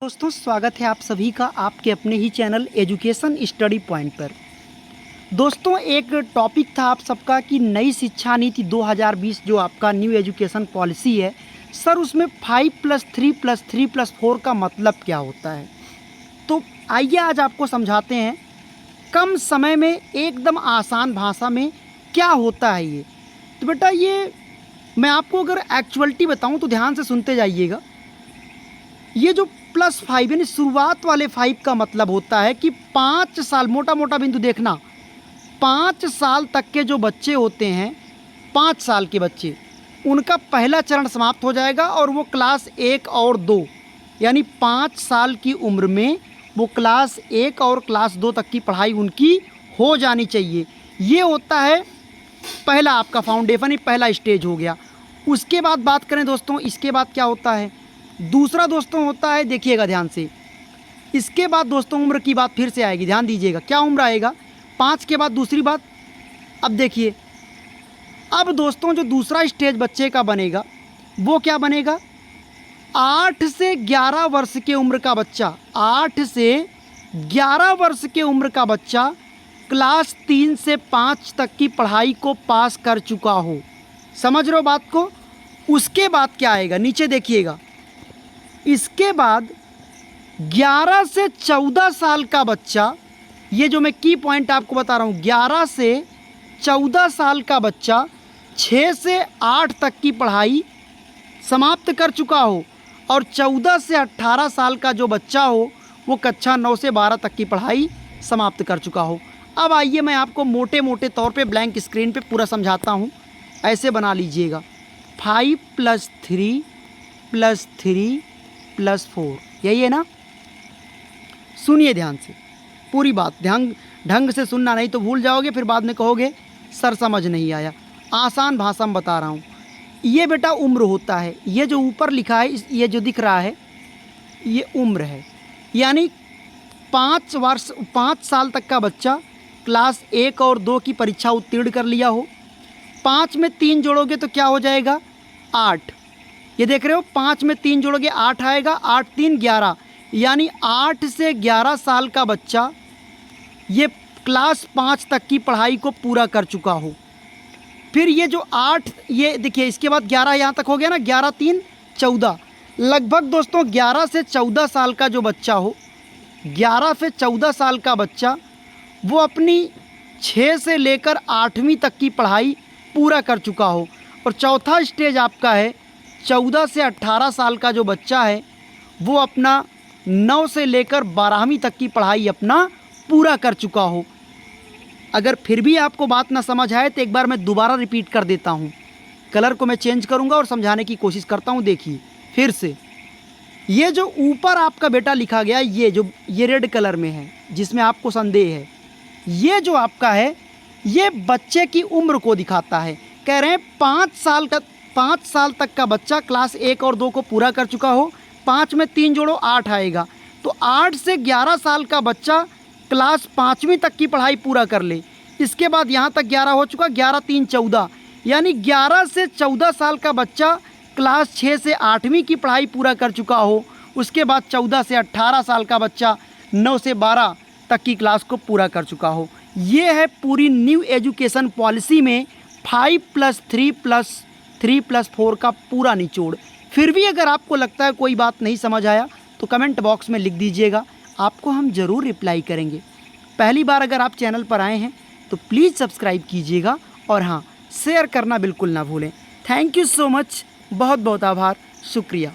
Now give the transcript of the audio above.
दोस्तों स्वागत है आप सभी का आपके अपने ही चैनल एजुकेशन स्टडी पॉइंट पर। दोस्तों एक टॉपिक था आप सबका कि नई शिक्षा नीति 2020 जो आपका न्यू एजुकेशन पॉलिसी है सर, उसमें 5+3+3+4 का मतलब क्या होता है। तो आइए आज आपको समझाते हैं कम समय में एकदम आसान भाषा में क्या होता है ये। तो बेटा ये मैं आपको अगर एक्चुअलिटी बताऊं तो ध्यान से सुनते जाइएगा। ये जो +5 यानी शुरुआत वाले 5 का मतलब होता है कि 5 साल, मोटा मोटा बिंदु देखना, 5 साल तक के जो बच्चे होते हैं, 5 साल के बच्चे, उनका पहला चरण समाप्त हो जाएगा और वो क्लास 1 और 2 यानी 5 साल की उम्र में वो क्लास 1 और क्लास 2 तक की पढ़ाई उनकी हो जानी चाहिए। ये होता है पहला आपका फाउंडेशन, ही पहला स्टेज हो गया। उसके बाद बात करें दोस्तों, इसके बाद क्या होता है, दूसरा दोस्तों होता है, देखिएगा ध्यान से, इसके बाद दोस्तों उम्र की बात फिर से आएगी, ध्यान दीजिएगा क्या उम्र आएगा 5 के बाद दूसरी बात। अब देखिए, अब दोस्तों जो दूसरा स्टेज बच्चे का बनेगा वो क्या बनेगा, 8 से 11 वर्ष के उम्र का बच्चा, 8 से 11 वर्ष के उम्र का बच्चा क्लास 3 से 5 तक की पढ़ाई को पास कर चुका हो। समझ रहे हो बात को। उसके बाद क्या आएगा, नीचे देखिएगा, इसके बाद 11 से 14 साल का बच्चा, ये जो मैं की पॉइंट आपको बता रहा हूँ, 11 से 14 साल का बच्चा 6 से 8 तक की पढ़ाई समाप्त कर चुका हो और 14 से 18 साल का जो बच्चा हो वो कक्षा 9 से 12 तक की पढ़ाई समाप्त कर चुका हो। अब आइए मैं आपको मोटे मोटे तौर पे ब्लैंक स्क्रीन पे पूरा समझाता हूँ। ऐसे बना लीजिएगा, 5+3+3+4, यही है ना। सुनिए ध्यान से पूरी बात, ध्यान ढंग से सुनना, नहीं तो भूल जाओगे, फिर बाद में कहोगे सर समझ नहीं आया। आसान भाषा में बता रहा हूँ। ये बेटा उम्र होता है, ये जो ऊपर लिखा है, ये जो दिख रहा है ये उम्र है। यानी 5 साल तक का बच्चा क्लास 1 और 2 की परीक्षा उत्तीर्ण कर लिया हो, 5 में 3 जोड़ोगे तो क्या हो जाएगा 8। ये देख रहे हो, 5 में 3 जोड़ोगे 8 आएगा, 8 3 11, यानी 8 से 11 साल का बच्चा ये क्लास 5 तक की पढ़ाई को पूरा कर चुका हो। फिर ये जो 8, ये देखिए, इसके बाद 11 यहाँ तक हो गया ना, 11 3 14, लगभग दोस्तों 11 से 14 साल का जो बच्चा हो, 11 से 14 साल का बच्चा वो अपनी 6 से लेकर 8वीं तक की पढ़ाई पूरा कर चुका हो। और चौथा स्टेज आपका है 14 से 18 साल का जो बच्चा है वो अपना 9 से लेकर 12वीं तक की पढ़ाई अपना पूरा कर चुका हो। अगर फिर भी आपको बात ना समझ आए तो एक बार मैं दोबारा रिपीट कर देता हूँ, कलर को मैं चेंज करूँगा और समझाने की कोशिश करता हूँ। देखिए फिर से, ये जो ऊपर आपका बेटा लिखा गया, ये रेड कलर में है जिसमें आपको संदेह है, ये जो आपका है ये बच्चे की उम्र को दिखाता है। कह रहे हैं 5 साल तक का बच्चा क्लास 1 और 2 को पूरा कर चुका हो, 5 में 3 जोड़ो 8 आएगा, तो 8 से 11 साल का बच्चा क्लास 5वीं तक की पढ़ाई पूरा कर ले। इसके बाद यहाँ तक 11 हो चुका, 11 3 14, यानी 11 से 14 साल का बच्चा क्लास 6 से 8वीं की पढ़ाई पूरा कर चुका हो। उसके बाद 14 से 18 साल का बच्चा 9 से 12 तक की क्लास को पूरा कर चुका हो। ये है पूरी न्यू एजुकेशन पॉलिसी में 5+3+3+4 का पूरा निचोड़। फिर भी अगर आपको लगता है कोई बात नहीं समझ आया तो कमेंट बॉक्स में लिख दीजिएगा, आपको हम ज़रूर रिप्लाई करेंगे। पहली बार अगर आप चैनल पर आए हैं तो प्लीज़ सब्सक्राइब कीजिएगा और हाँ, शेयर करना बिल्कुल ना भूलें। थैंक यू सो मच, बहुत बहुत आभार, शुक्रिया।